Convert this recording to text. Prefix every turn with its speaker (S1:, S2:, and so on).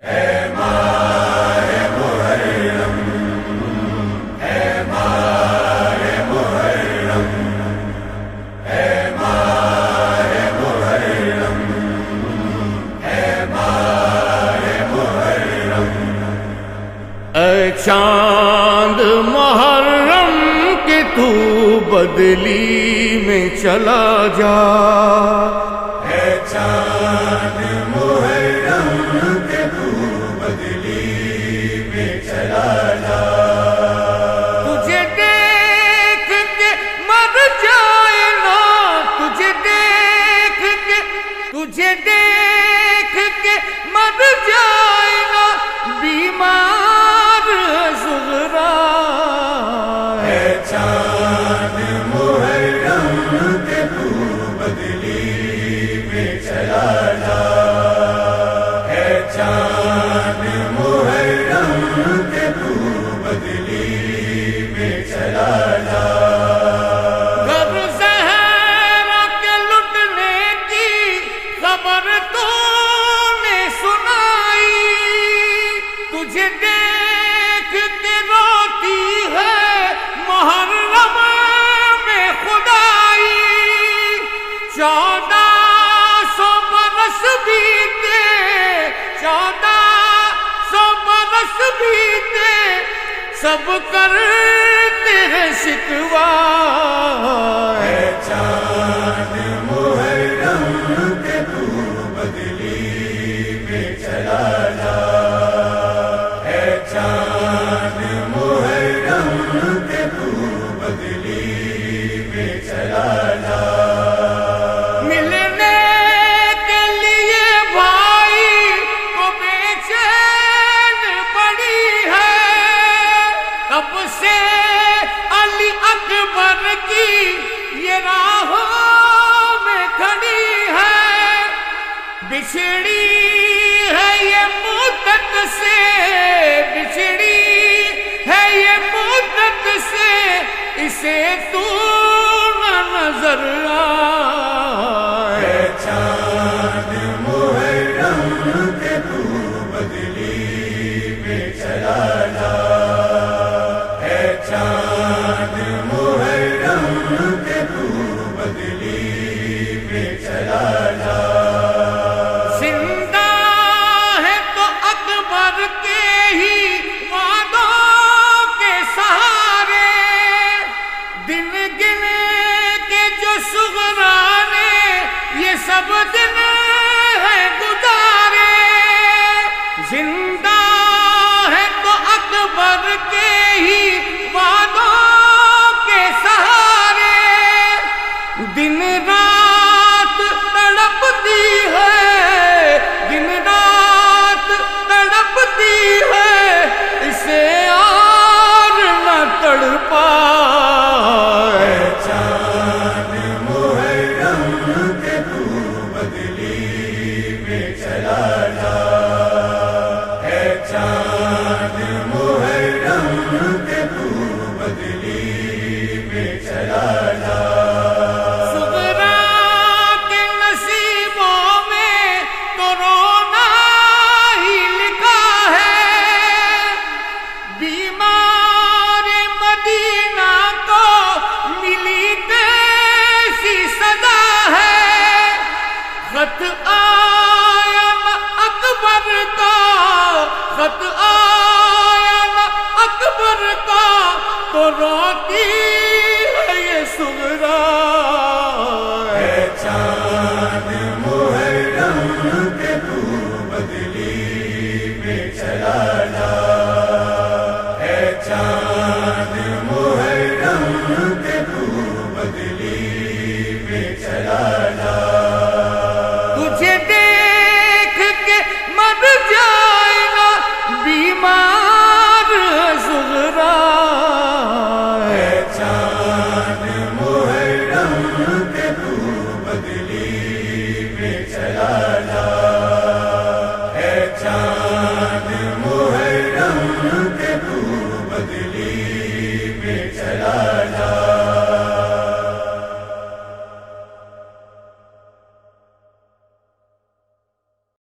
S1: اے چاند محرم کہ تو بدلی میں چلا جا،
S2: اے چاند محرم کہ تو بدلی میں چلا جا،
S1: تجھے دیکھ کے مر جائے نا، تجھے دیکھ کے مر جائے نا بیمار زغرا،
S2: اے چاند محرم کہ تو بدلی میں چلا جا، اے چاند محرم کہ تو بدلی میں چلا جا،
S1: گھر زہرا کے لٹنے کی خبر تو نے سنائی، تجھے دیکھ کے روتی ہے محرم میں خدائی، 1400 برس بیتے، 1400 برس بیتے، سب کرتے ہیں شکوہ،
S2: اے چاند محرم کہ تو بدلی میں چلا جا، اے چاند محرم کہ تو بدلی میں چلا جا،
S1: ملنے کے لیے بھائی کو بے چین پڑی ہے، کب سے علی اکبر کی یہ راہوں میں کھڑی ہے، بچھڑی ہے یہ مدت سے، بچھڑی ہے یہ مدت سے، اسے تو نہ نظر آئے،
S2: اے چاند محرم کہ تو بدلی میں چلا جا، اے چاند محرم کہ تو بدلی میں چلا جا،
S1: زندہ ہے تو اکبر کے ہی وعدوں کے سہارے، دن گن کے جو صغرا نے یہ سب دن ہے گزارے، زندہ ہے تو اکبر کے ہی وعدوں کے سہارے، دن رات تڑپتی ہے، دن رات تڑپتی ہے، اسے اور نہ تڑپا،
S2: اے چاند محرم کہ تو بدلی میں چلا جا، اے چاند محرم کہ تو بدلی میں چلا جا،
S1: صغرا کے نصیبوں میں تو رونا ہی لکھا ہے، بیمار مدینہ کو ملی کیسی صدا ہے، خط آیا نہ اکبر کا، خط آیا نہ اکبر کا، تو روتی ہے یہ صغرا،
S2: اے چاند محرم کہ تو